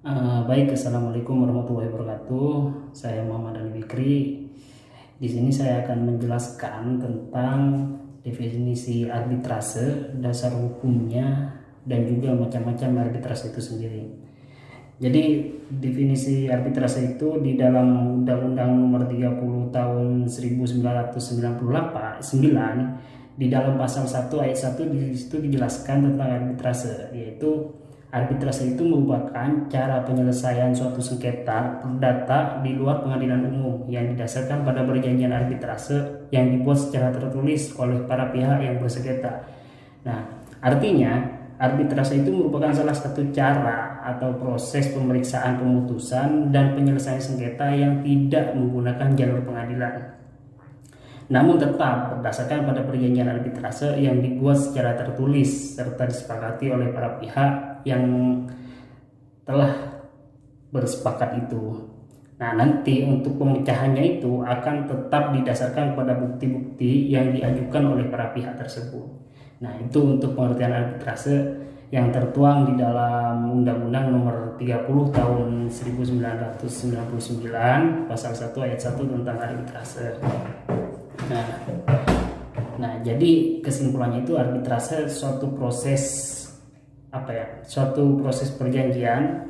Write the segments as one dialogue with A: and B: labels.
A: Baik, assalamualaikum warahmatullahi wabarakatuh. Saya Muhammad Ali Fikri. Di sini saya akan menjelaskan tentang definisi arbitrase, dasar hukumnya, dan juga macam-macam arbitrase itu sendiri. Jadi definisi arbitrase itu di dalam Undang-Undang Nomor 30 Tahun 1999 di dalam pasal 1 ayat 1 di situ dijelaskan tentang arbitrase, yaitu arbitrase itu merupakan cara penyelesaian suatu sengketa perdata di luar pengadilan umum yang didasarkan pada perjanjian arbitrase yang dibuat secara tertulis oleh para pihak yang bersengketa. Nah, artinya arbitrase itu merupakan salah satu cara atau proses pemeriksaan pemutusan dan penyelesaian sengketa yang tidak menggunakan jalur pengadilan, namun tetap berdasarkan pada perjanjian arbitrase yang dibuat secara tertulis serta disepakati oleh para pihak yang telah bersepakat itu. Nah, nanti untuk pemecahannya itu akan tetap didasarkan pada bukti-bukti yang diajukan oleh para pihak tersebut. Nah, itu untuk pengertian arbitrase yang tertuang di dalam Undang-Undang Nomor 30 Tahun 1999 Pasal 1 Ayat 1 tentang arbitrase. Nah, jadi kesimpulannya itu arbitrase suatu proses suatu proses perjanjian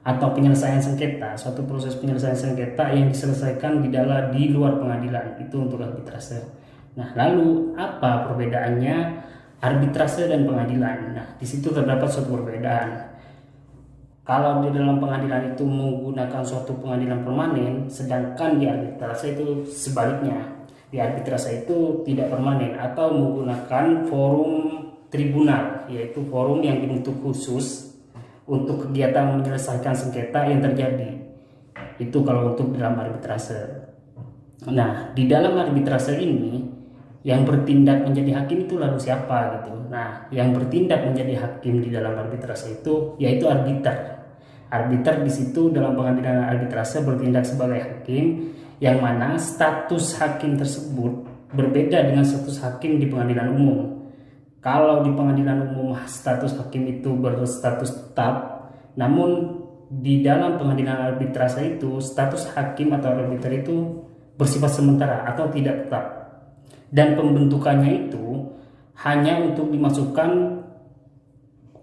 A: atau penyelesaian sengketa, suatu proses penyelesaian sengketa yang diselesaikan di luar pengadilan, itu untuk arbitrase. Nah, lalu apa perbedaannya arbitrase dan pengadilan? Nah, di situ terdapat suatu perbedaan. Kalau di dalam pengadilan itu menggunakan suatu pengadilan permanen, sedangkan di arbitrase itu sebaliknya. Di arbitrase itu tidak permanen atau menggunakan forum tribunal, yaitu forum yang dibentuk khusus untuk kegiatan menyelesaikan sengketa yang terjadi. Itu kalau untuk dalam arbitrase. Nah, di dalam arbitrase ini yang bertindak menjadi hakim itu lalu siapa gitu. Nah, yang bertindak menjadi hakim di dalam arbitrase itu yaitu arbiter. Arbiter di situ dalam pengadilan arbitrase bertindak sebagai hakim, yang mana status hakim tersebut berbeda dengan status hakim di pengadilan umum. Kalau di pengadilan umum status hakim itu berstatus tetap, namun di dalam pengadilan arbitrase itu status hakim atau arbiter itu bersifat sementara atau tidak tetap. Dan pembentukannya itu hanya untuk dimasukkan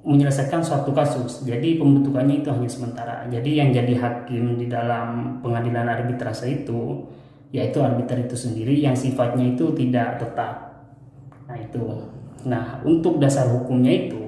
A: menyelesaikan suatu kasus. Jadi pembentukannya itu hanya sementara. Jadi yang jadi hakim di dalam pengadilan arbitrase itu yaitu arbiter itu sendiri yang sifatnya itu tidak tetap. Nah, itu. Nah, untuk dasar hukumnya itu,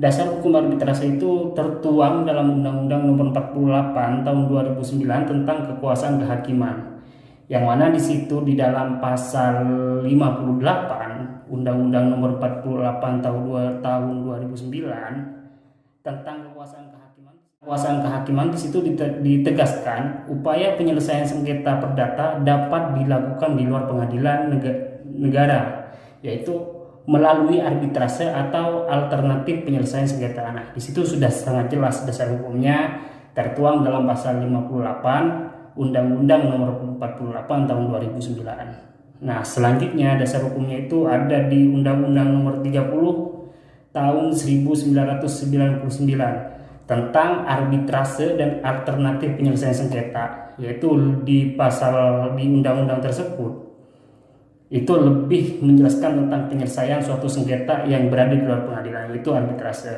A: dasar hukum arbitrase itu tertuang dalam Undang-Undang Nomor 48 Tahun 2009 tentang kekuasaan kehakiman. Yang mana di situ di dalam pasal 58 Undang-Undang Nomor 48 Tahun 2009 tentang kekuasaan kehakiman. Kekuasaan kehakiman di situ ditegaskan upaya penyelesaian sengketa perdata dapat dilakukan di luar pengadilan negara, yaitu melalui arbitrase atau alternatif penyelesaian sengketa. Nah, di situ sudah sangat jelas dasar hukumnya tertuang dalam pasal 58 Undang-Undang Nomor 48 Tahun 2009. Nah, selanjutnya dasar hukumnya itu ada di Undang-Undang Nomor 30 Tahun 1999 tentang arbitrase dan alternatif penyelesaian sengketa, yaitu di undang-undang tersebut itu lebih menjelaskan tentang penyelesaian suatu sengketa yang berada di luar pengadilan, yaitu arbitrase.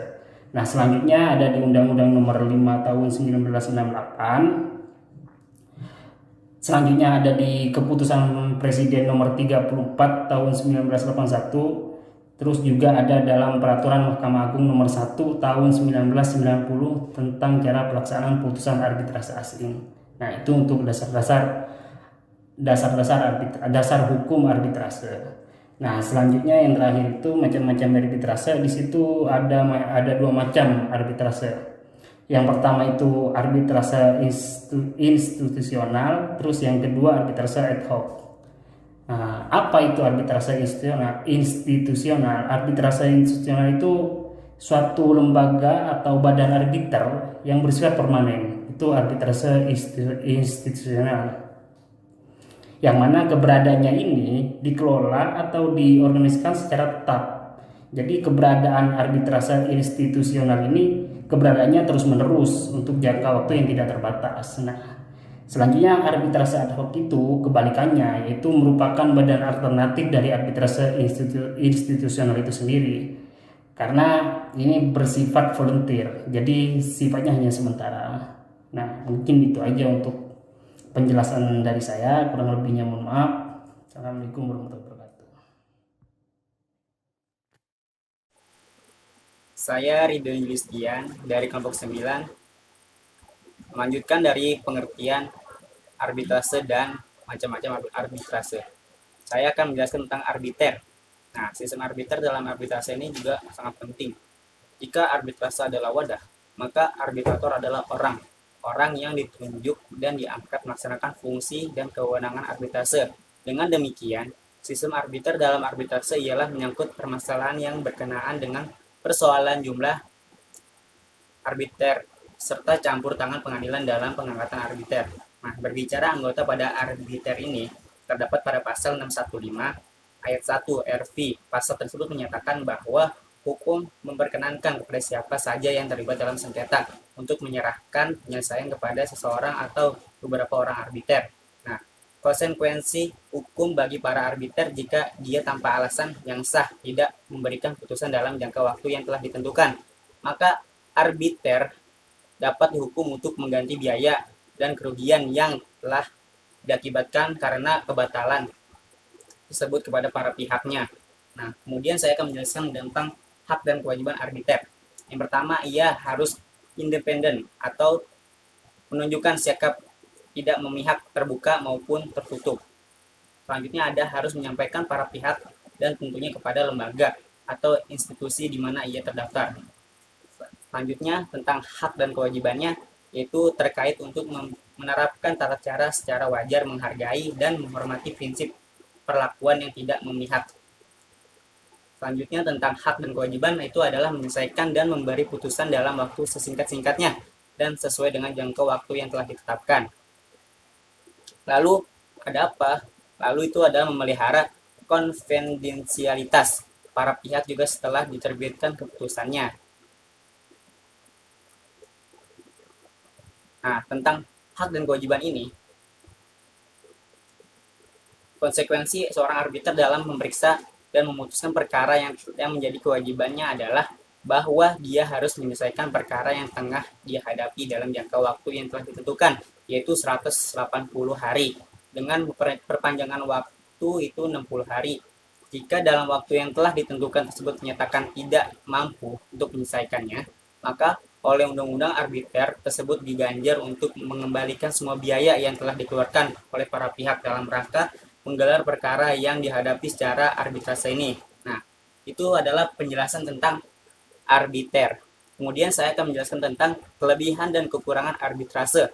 A: Nah, selanjutnya ada di Undang-Undang Nomor 5 Tahun 1968. Selanjutnya ada di Keputusan Presiden Nomor 34 Tahun 1981. Terus juga ada dalam Peraturan Mahkamah Agung Nomor 1 Tahun 1990 tentang cara pelaksanaan putusan arbitrase asing. Nah, itu untuk dasar hukum arbitrase. Nah, selanjutnya yang terakhir itu macam-macam arbitrase. Di situ ada dua macam arbitrase. Yang pertama itu arbitrase institusional, terus yang kedua arbitrase ad hoc. Nah, apa itu arbitrase institusional? Arbitrase institusional itu suatu lembaga atau badan arbiter yang bersifat permanen. Itu arbitrase institusional. Yang mana keberadaannya ini dikelola atau diorganisasikan secara tetap. Jadi keberadaan arbitrase institusional ini keberadaannya terus menerus untuk jangka waktu yang tidak terbatas. Nah, selanjutnya arbitrase ad hoc itu kebalikannya, yaitu merupakan badan alternatif dari arbitrase institusional itu sendiri. Karena ini bersifat volunteer, jadi sifatnya hanya sementara. Nah, mungkin itu aja untuk penjelasan dari saya, kurang lebihnya mohon maaf. Assalamualaikum warahmatullahi wabarakatuh.
B: Saya Ridho Yulistian dari kelompok 9, melanjutkan dari pengertian arbitrase dan macam-macam arbitrase. Saya akan menjelaskan tentang arbiter. Nah, sistem arbiter dalam arbitrase ini juga sangat penting. Jika arbitrase adalah wadah, maka arbitrator adalah orang yang ditunjuk dan diangkat melaksanakan fungsi dan kewenangan arbitrase. Dengan demikian, sistem arbiter dalam arbitrase ialah menyangkut permasalahan yang berkenaan dengan persoalan jumlah arbiter serta campur tangan pengadilan dalam pengangkatan arbiter. Nah, berbicara anggota pada arbiter ini terdapat pada pasal 615 ayat 1 RV. Pasal tersebut menyatakan bahwa hukum memperkenankan kepada siapa saja yang terlibat dalam sengketa untuk menyerahkan penyelesaian kepada seseorang atau beberapa orang arbiter. Nah, konsekuensi hukum bagi para arbiter jika dia tanpa alasan yang sah tidak memberikan putusan dalam jangka waktu yang telah ditentukan, maka arbiter dapat dihukum untuk mengganti biaya dan kerugian yang telah diakibatkan karena kebatalan tersebut kepada para pihaknya. Nah, kemudian saya akan menjelaskan tentang hak dan kewajiban arbiter. Yang pertama, ia harus independen atau menunjukkan sikap tidak memihak terbuka maupun tertutup. Selanjutnya ada harus menyampaikan para pihak dan tentunya kepada lembaga atau institusi di mana ia terdaftar. Selanjutnya tentang hak dan kewajibannya, yaitu terkait untuk menerapkan tata cara secara wajar, menghargai dan menghormati prinsip perlakuan yang tidak memihak. Selanjutnya tentang hak dan kewajiban, itu adalah menyelesaikan dan memberi putusan dalam waktu sesingkat-singkatnya dan sesuai dengan jangka waktu yang telah ditetapkan. Lalu ada apa? Lalu itu adalah memelihara konfidensialitas para pihak juga setelah diterbitkan keputusannya. Nah, tentang hak dan kewajiban ini, konsekuensi seorang arbiter dalam memeriksa dan memutuskan perkara yang menjadi kewajibannya adalah bahwa dia harus menyelesaikan perkara yang tengah dia hadapi dalam jangka waktu yang telah ditentukan, yaitu 180 hari. Dengan perpanjangan waktu itu 60 hari. Jika dalam waktu yang telah ditentukan tersebut menyatakan tidak mampu untuk menyelesaikannya, maka oleh undang-undang arbiter tersebut diganjar untuk mengembalikan semua biaya yang telah dikeluarkan oleh para pihak dalam rangka menggelar perkara yang dihadapi secara arbitrase ini. Nah, itu adalah penjelasan tentang arbiter. Kemudian saya akan menjelaskan tentang kelebihan dan kekurangan arbitrase.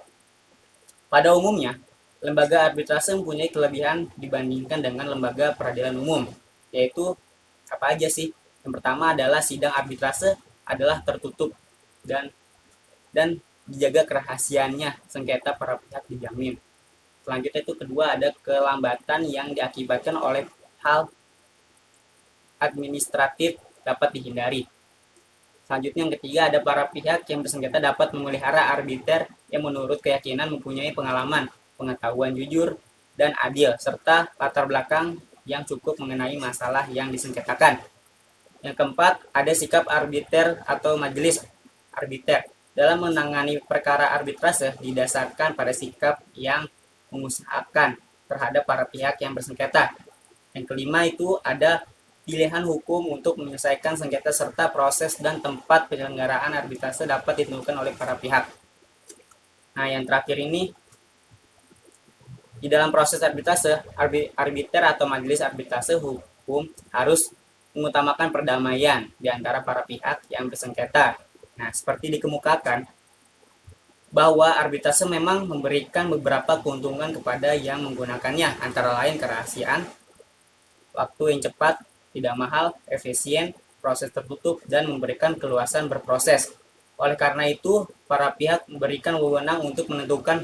B: Pada umumnya, lembaga arbitrase mempunyai kelebihan dibandingkan dengan lembaga peradilan umum, yaitu apa aja sih? Yang pertama adalah sidang arbitrase adalah tertutup dan dijaga kerahasiaannya, sengketa para pihak dijamin. Selanjutnya itu kedua ada kelambatan yang diakibatkan oleh hal administratif dapat dihindari. Selanjutnya yang ketiga ada para pihak yang bersengketa dapat memelihara arbiter yang menurut keyakinan mempunyai pengalaman, pengetahuan jujur dan adil, serta latar belakang yang cukup mengenai masalah yang disengketakan. Yang keempat, ada sikap arbiter atau majelis arbiter. Dalam menangani perkara arbitrase didasarkan pada sikap yang mengusahakan terhadap para pihak yang bersengketa. Yang kelima itu ada pilihan hukum untuk menyelesaikan sengketa serta proses dan tempat penyelenggaraan arbitrase dapat ditentukan oleh para pihak. Nah, yang terakhir ini, di dalam proses arbitrase, arbiter atau majelis arbitrase hukum harus mengutamakan perdamaian di antara para pihak yang bersengketa. Nah, seperti dikemukakan, bahwa arbitrase memang memberikan beberapa keuntungan kepada yang menggunakannya, antara lain kerahasiaan, waktu yang cepat, tidak mahal, efisien, proses tertutup, dan memberikan keluasan berproses. Oleh karena itu, para pihak memberikan wewenang untuk menentukan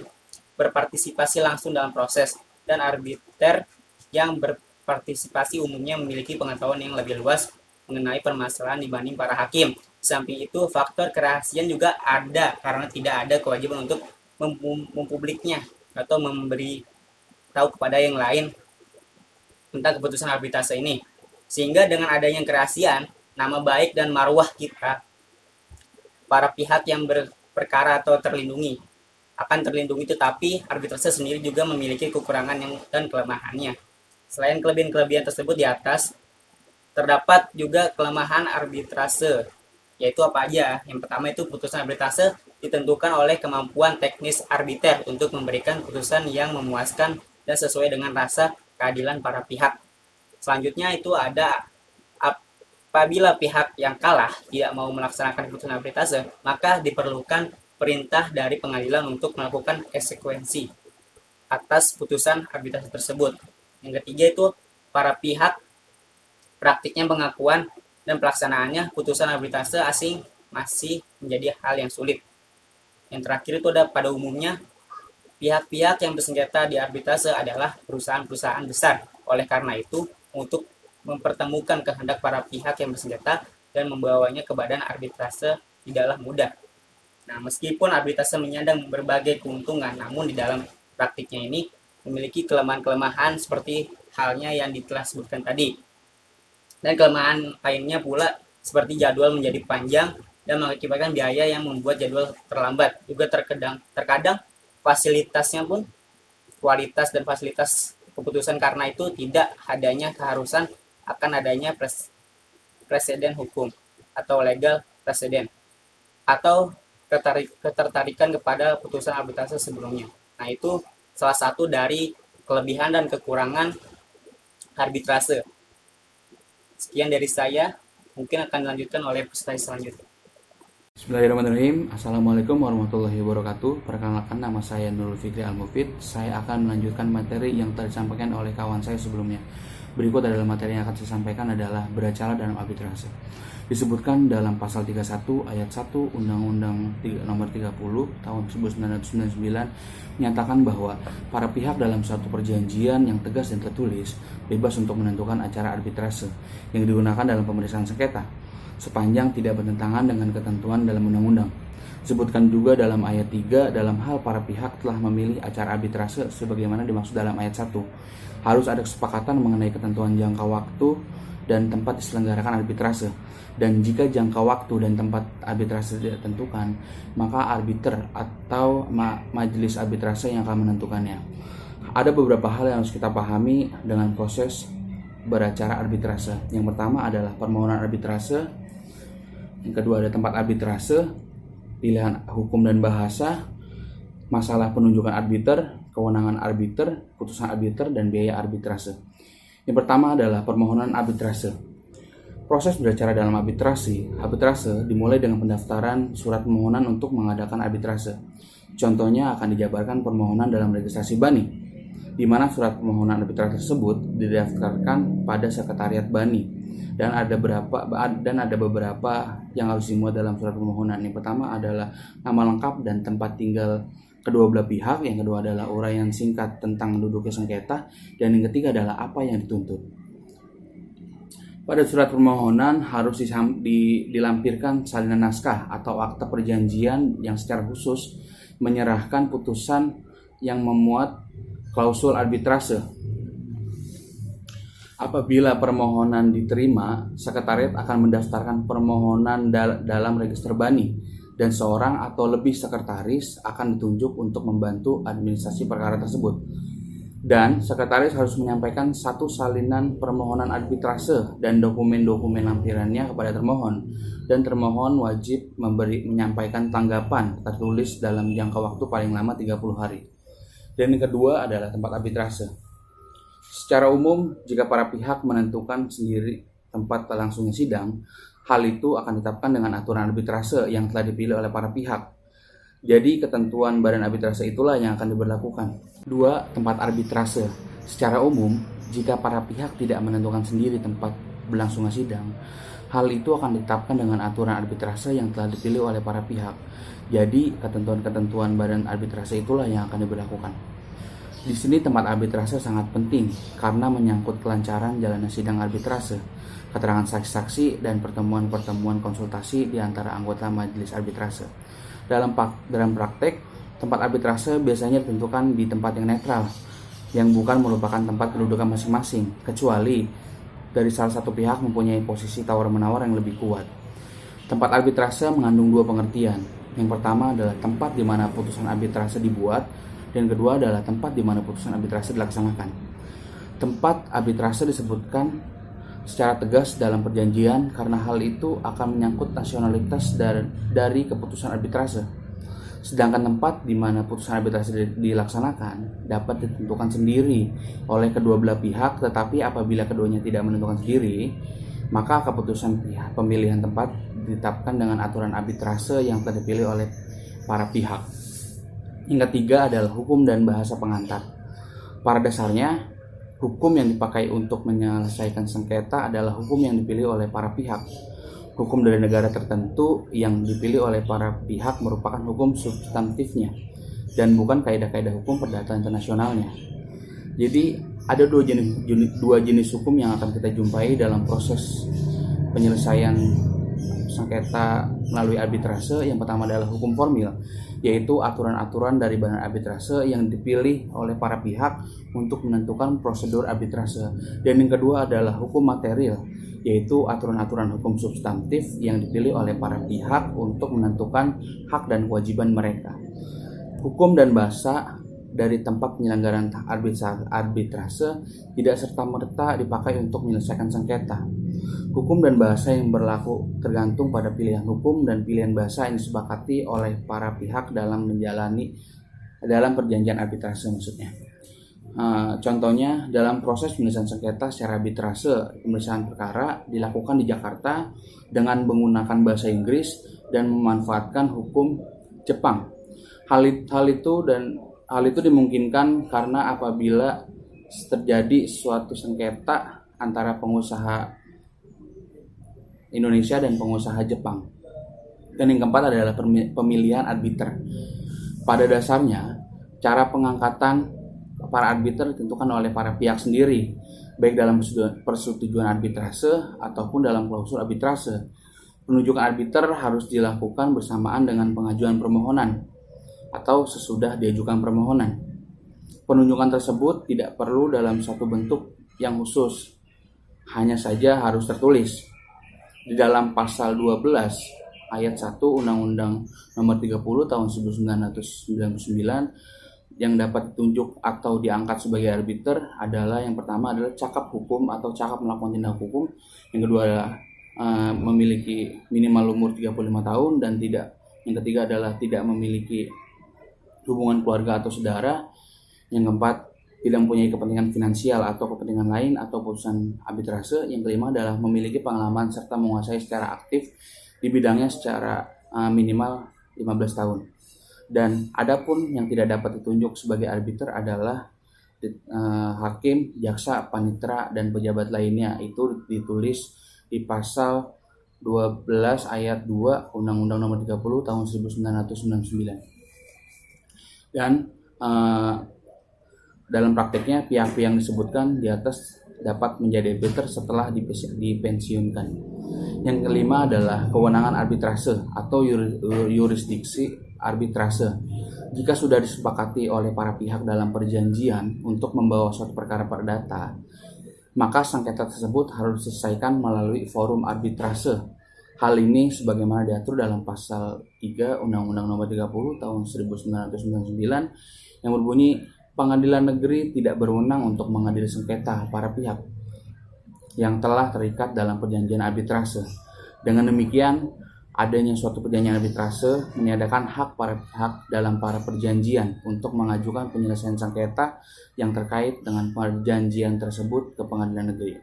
B: berpartisipasi langsung dalam proses, dan arbiter yang berpartisipasi umumnya memiliki pengetahuan yang lebih luas mengenai permasalahan dibanding para hakim. Samping itu, faktor kerahasiaan juga ada karena tidak ada kewajiban untuk mempubliknya atau memberi tahu kepada yang lain tentang keputusan arbitrase ini. Sehingga dengan adanya kerahasiaan, nama baik dan marwah kita, para pihak yang berperkara atau terlindungi, akan terlindungi, tetapi arbitrase sendiri juga memiliki kekurangan dan kelemahannya. Selain kelebihan-kelebihan tersebut di atas, terdapat juga kelemahan arbitrase, yaitu apa aja? Yang pertama itu putusan arbitrase ditentukan oleh kemampuan teknis arbiter untuk memberikan putusan yang memuaskan dan sesuai dengan rasa keadilan para pihak. Selanjutnya itu ada apabila pihak yang kalah tidak mau melaksanakan putusan arbitrase, maka diperlukan perintah dari pengadilan untuk melakukan eksekuensi atas putusan arbitrase tersebut. Yang ketiga itu para pihak praktiknya pengakuan dan pelaksanaannya putusan arbitrase asing masih menjadi hal yang sulit. Yang terakhir itu ada pada umumnya pihak-pihak yang bersengketa di arbitrase adalah perusahaan-perusahaan besar. Oleh karena itu, untuk mempertemukan kehendak para pihak yang bersengketa dan membawanya ke badan arbitrase tidaklah mudah. Nah, meskipun arbitrase menyandang berbagai keuntungan, namun di dalam praktiknya ini memiliki kelemahan-kelemahan seperti halnya yang telah sebutkan tadi. Dan kelemahan lainnya pula seperti jadwal menjadi panjang dan mengakibatkan biaya yang membuat jadwal terlambat. Juga terkadang fasilitasnya pun, kualitas dan fasilitas keputusan karena itu tidak adanya keharusan akan adanya presiden hukum atau legal presiden atau ketertarikan kepada putusan arbitrase sebelumnya. Nah, itu salah satu dari kelebihan dan kekurangan arbitrase. Sekian dari saya, mungkin akan dilanjutkan oleh peserta selanjutnya.
C: Bismillahirrahmanirrahim. Assalamualaikum warahmatullahi wabarakatuh. Perkenalkan, nama saya Nurul Fikri Al-Mufid. Saya akan melanjutkan materi yang telah disampaikan oleh kawan saya sebelumnya. Berikut adalah materi yang akan saya sampaikan adalah beracara dalam arbitrase. Disebutkan dalam pasal 31 ayat 1 Undang-Undang Nomor 30 tahun 1999 menyatakan bahwa para pihak dalam suatu perjanjian yang tegas dan tertulis bebas untuk menentukan acara arbitrase yang digunakan dalam pemeriksaan sengketa sepanjang tidak bertentangan dengan ketentuan dalam undang-undang. Disebutkan juga dalam ayat 3 dalam hal para pihak telah memilih acara arbitrase sebagaimana dimaksud dalam ayat 1. Harus ada kesepakatan mengenai ketentuan jangka waktu dan tempat diselenggarakan arbitrase. Dan jika jangka waktu dan tempat arbitrase tidak ditentukan, maka arbiter atau majelis arbitrase yang akan menentukannya. Ada beberapa hal yang harus kita pahami dengan proses beracara arbitrase. Yang pertama adalah permohonan arbitrase. Yang kedua ada tempat arbitrase, pilihan hukum dan bahasa, masalah penunjukan arbiter, kewenangan arbiter, putusan arbiter, dan biaya arbitrase. Yang pertama adalah permohonan arbitrase. Proses beracara dalam arbitrase dimulai dengan pendaftaran surat permohonan untuk mengadakan arbitrase. Contohnya akan dijabarkan permohonan dalam registrasi BANI, di mana surat permohonan arbitrase tersebut didaftarkan pada sekretariat BANI dan ada beberapa yang harus dimuat dalam surat permohonan. Yang pertama adalah nama lengkap dan tempat tinggal kedua belah pihak, yang kedua adalah uraian singkat tentang duduknya sengketa, dan yang ketiga adalah apa yang dituntut. Pada surat permohonan harus dilampirkan salinan naskah atau akta perjanjian yang secara khusus menyerahkan putusan yang memuat klausul arbitrase. Apabila permohonan diterima, sekretariat akan mendaftarkan permohonan dalam register BANI dan seorang atau lebih sekretaris akan ditunjuk untuk membantu administrasi perkara tersebut. Dan sekretaris harus menyampaikan satu salinan permohonan arbitrase dan dokumen-dokumen lampirannya kepada termohon, dan termohon wajib menyampaikan tanggapan tertulis dalam jangka waktu paling lama 30 hari. Dan yang kedua adalah tempat arbitrase. Secara umum, jika para pihak menentukan sendiri tempat langsungnya sidang, hal itu akan ditetapkan dengan aturan arbitrase yang telah dipilih oleh para pihak. Jadi ketentuan badan arbitrase itulah yang akan diberlakukan. 2. Tempat arbitrase. Secara umum, jika para pihak tidak menentukan sendiri tempat berlangsungnya sidang, hal itu akan ditetapkan dengan aturan arbitrase yang telah dipilih oleh para pihak. Jadi ketentuan-ketentuan badan arbitrase itulah yang akan diberlakukan. Di sini tempat arbitrase sangat penting karena menyangkut kelancaran jalannya sidang arbitrase. keterangan saksi-saksi, dan pertemuan-pertemuan konsultasi di antara anggota majelis arbitrase. Dalam praktek, tempat arbitrase biasanya ditentukan di tempat yang netral, yang bukan merupakan tempat kedudukan masing-masing, kecuali dari salah satu pihak mempunyai posisi tawar-menawar yang lebih kuat. Tempat arbitrase mengandung dua pengertian. Yang pertama adalah tempat di mana putusan arbitrase dibuat, dan kedua adalah tempat di mana putusan arbitrase dilaksanakan. Tempat arbitrase disebutkan secara tegas dalam perjanjian karena hal itu akan menyangkut nasionalitas dari keputusan arbitrase. Sedangkan tempat di mana putusan arbitrase dilaksanakan dapat ditentukan sendiri oleh kedua belah pihak, tetapi apabila keduanya tidak menentukan sendiri, maka keputusan pemilihan tempat ditetapkan dengan aturan arbitrase yang telah dipilih oleh para pihak. Yang ketiga adalah hukum dan bahasa pengantar. Pada dasarnya, hukum yang dipakai untuk menyelesaikan sengketa adalah hukum yang dipilih oleh para pihak. Hukum dari negara tertentu yang dipilih oleh para pihak merupakan hukum substantifnya dan bukan kaidah-kaidah hukum perdata internasionalnya. Jadi ada dua jenis hukum yang akan kita jumpai dalam proses penyelesaian sengketa melalui arbitrase. Yang pertama adalah hukum formil, yaitu aturan-aturan dari badan arbitrase yang dipilih oleh para pihak untuk menentukan prosedur arbitrase. Dan yang kedua adalah hukum material, yaitu aturan-aturan hukum substantif yang dipilih oleh para pihak untuk menentukan hak dan kewajiban mereka. Hukum dan bahasa dari tempat penyelenggaraan arbitrase tidak serta-merta dipakai untuk menyelesaikan sengketa. Hukum dan bahasa yang berlaku tergantung pada pilihan hukum dan pilihan bahasa yang disepakati oleh para pihak dalam perjanjian arbitrase maksudnya. Contohnya dalam proses penyelesaian sengketa secara arbitrase, pemeriksaan perkara dilakukan di Jakarta dengan menggunakan bahasa Inggris dan memanfaatkan hukum Jepang. Hal itu dimungkinkan karena apabila terjadi suatu sengketa antara pengusaha Indonesia dan pengusaha Jepang. Dan yang keempat adalah pemilihan arbiter. Pada dasarnya, cara pengangkatan para arbiter ditentukan oleh para pihak sendiri, baik dalam persetujuan arbitrase ataupun dalam klausul arbitrase. Penunjukan arbiter harus dilakukan bersamaan dengan pengajuan permohonan atau sesudah diajukan permohonan. Penunjukan tersebut tidak perlu dalam satu bentuk yang khusus, hanya saja harus tertulis. Di dalam pasal 12 ayat 1 Undang-Undang Nomor 30 Tahun 1999 yang dapat ditunjuk atau diangkat sebagai arbiter adalah yang pertama adalah cakap hukum atau cakap melakukan tindak hukum. Yang kedua adalah memiliki minimal umur 35 tahun dan yang ketiga adalah tidak memiliki hubungan keluarga atau saudara. Yang keempat, tidak mempunyai kepentingan finansial atau kepentingan lain atau putusan arbitrase. Yang kelima adalah memiliki pengalaman serta menguasai secara aktif di bidangnya secara minimal 15 tahun. Dan adapun yang tidak dapat ditunjuk sebagai arbiter adalah hakim, jaksa, panitera, dan pejabat lainnya. Itu ditulis di pasal 12 ayat 2 Undang-Undang Nomor 30 Tahun 1999. Dan dalam prakteknya pihak-pihak yang disebutkan di atas dapat menjadi arbiter setelah dipensiunkan. Yang kelima adalah kewenangan arbitrase atau yurisdiksi arbitrase. Jika sudah disepakati oleh para pihak dalam perjanjian untuk membawa suatu perkara perdata, maka sengketa tersebut harus diselesaikan melalui forum arbitrase. Hal ini sebagaimana diatur dalam pasal 3 Undang-Undang Nomor 30 Tahun 1999 yang berbunyi, pengadilan negeri tidak berwenang untuk mengadili sengketa para pihak yang telah terikat dalam perjanjian arbitrase. Dengan demikian, adanya suatu perjanjian arbitrase meniadakan hak para pihak dalam para perjanjian untuk mengajukan penyelesaian sengketa yang terkait dengan perjanjian tersebut ke pengadilan negeri.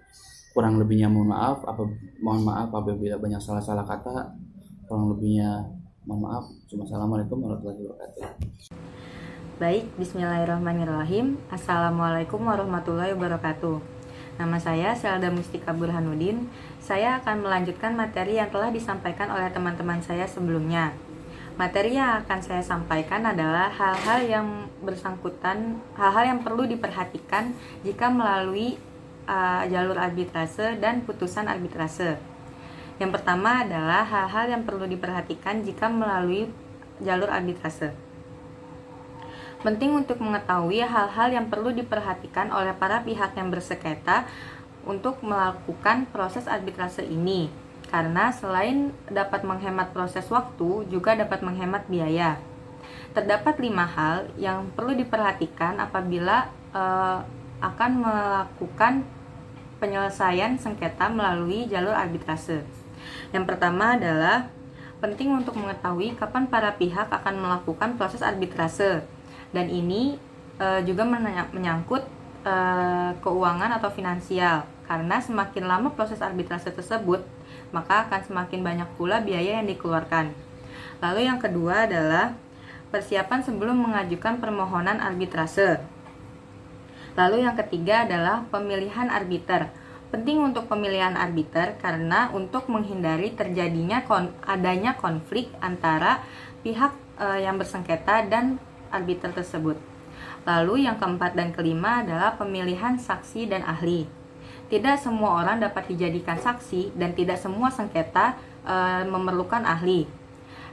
C: Kurang lebihnya mohon maaf apabila banyak salah-salah kata. Kurang lebihnya mohon maaf. Assalamualaikum warahmatullahi wabarakatuh.
D: Baik, bismillahirrahmanirrahim. Assalamualaikum warahmatullahi wabarakatuh. Nama saya Selda Mustika Burhanuddin. Saya akan melanjutkan materi yang telah disampaikan oleh teman-teman saya sebelumnya. Materi yang akan saya sampaikan adalah hal-hal yang bersangkutan, hal-hal yang perlu diperhatikan jika melalui jalur arbitrase dan putusan arbitrase. Yang pertama adalah hal-hal yang perlu diperhatikan jika melalui jalur arbitrase. Penting untuk mengetahui hal-hal yang perlu diperhatikan oleh para pihak yang bersengketa untuk melakukan proses arbitrase ini, karena selain dapat menghemat proses waktu, juga dapat menghemat biaya. Terdapat 5 hal yang perlu diperhatikan apabila akan melakukan penyelesaian sengketa melalui jalur arbitrase. Yang pertama adalah penting untuk mengetahui kapan para pihak akan melakukan proses arbitrase, dan ini juga menyangkut keuangan atau finansial, karena semakin lama proses arbitrase tersebut, maka akan semakin banyak pula biaya yang dikeluarkan. Lalu yang kedua adalah persiapan sebelum mengajukan permohonan arbitrase. Lalu yang ketiga adalah pemilihan arbiter. Penting untuk pemilihan arbiter karena untuk menghindari terjadinya adanya konflik antara pihak yang bersengketa dan arbiter tersebut. Lalu yang keempat dan kelima adalah pemilihan saksi dan ahli. Tidak semua orang dapat dijadikan saksi dan tidak semua sengketa memerlukan ahli.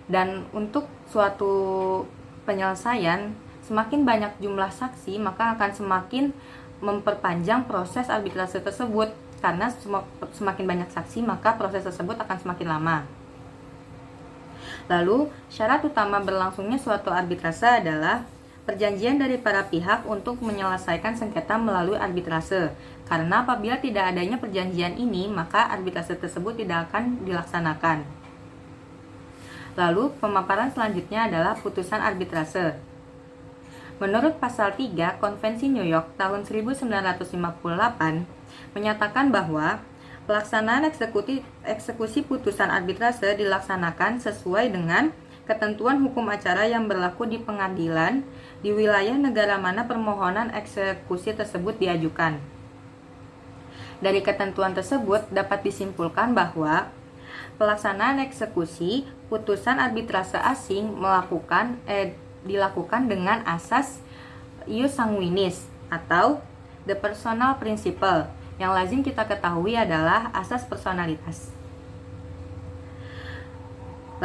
D: Dan untuk suatu penyelesaian, semakin banyak jumlah saksi maka akan semakin memperpanjang proses arbitrase tersebut, karena semakin banyak saksi maka proses tersebut akan semakin lama. Lalu, syarat utama berlangsungnya suatu arbitrase adalah perjanjian dari para pihak untuk menyelesaikan sengketa melalui arbitrase. Karena apabila tidak adanya perjanjian ini, maka arbitrase tersebut tidak akan dilaksanakan. Lalu, pemaparan selanjutnya adalah putusan arbitrase. Menurut pasal 3 Konvensi New York tahun 1958 menyatakan bahwa pelaksanaan eksekusi putusan arbitrase dilaksanakan sesuai dengan ketentuan hukum acara yang berlaku di pengadilan di wilayah negara mana permohonan eksekusi tersebut diajukan. Dari ketentuan tersebut dapat disimpulkan bahwa pelaksanaan eksekusi putusan arbitrase asing dilakukan dengan asas ius sanguinis atau the personal principle. Yang lazim kita ketahui adalah asas personalitas.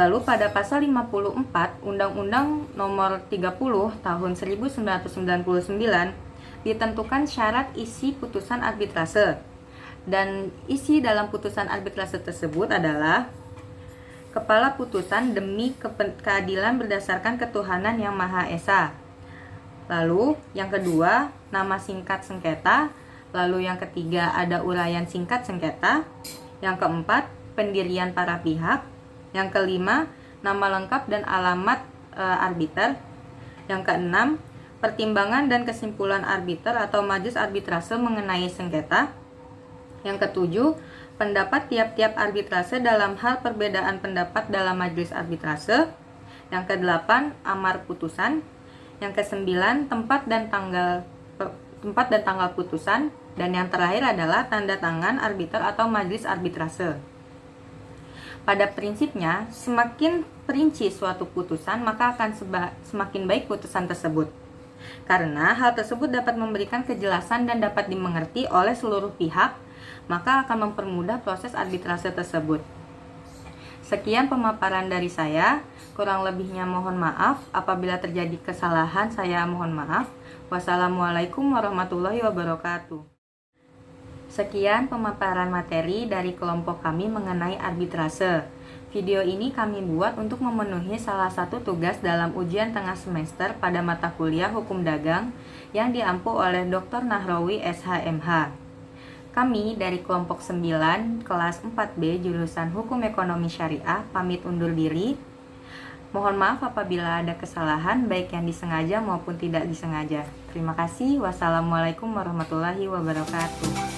D: Lalu pada pasal 54 Undang-Undang Nomor 30 Tahun 1999 ditentukan syarat isi putusan arbitrase. Dan isi dalam putusan arbitrase tersebut adalah kepala putusan demi keadilan berdasarkan ketuhanan yang Maha Esa. Lalu yang kedua, nama singkat sengketa. Lalu yang ketiga ada uraian singkat sengketa. Yang keempat, pendirian para pihak. Yang kelima, nama lengkap dan alamat arbiter. Yang keenam, pertimbangan dan kesimpulan arbiter atau majelis arbitrase mengenai sengketa. Yang ketujuh, pendapat tiap-tiap arbitrase dalam hal perbedaan pendapat dalam majelis arbitrase. Yang kedelapan, amar putusan. Yang kesembilan, tempat dan tanggal putusan. Dan yang terakhir adalah tanda tangan arbiter atau majelis arbitrase. Pada prinsipnya, semakin perinci suatu putusan, maka akan semakin baik putusan tersebut. Karena hal tersebut dapat memberikan kejelasan dan dapat dimengerti oleh seluruh pihak, maka akan mempermudah proses arbitrase tersebut. Sekian pemaparan dari saya. Kurang lebihnya mohon maaf. Apabila terjadi kesalahan, saya mohon maaf. Wassalamualaikum warahmatullahi wabarakatuh. Sekian pemaparan materi dari kelompok kami mengenai arbitrase. Video ini kami buat untuk memenuhi salah satu tugas dalam ujian tengah semester pada mata kuliah Hukum Dagang yang diampu oleh Dr. Nahrawi SHMH. Kami dari kelompok 9 kelas 4B jurusan Hukum Ekonomi Syariah pamit undur diri. Mohon maaf apabila ada kesalahan baik yang disengaja maupun tidak disengaja. Terima kasih. Wassalamualaikum warahmatullahi wabarakatuh.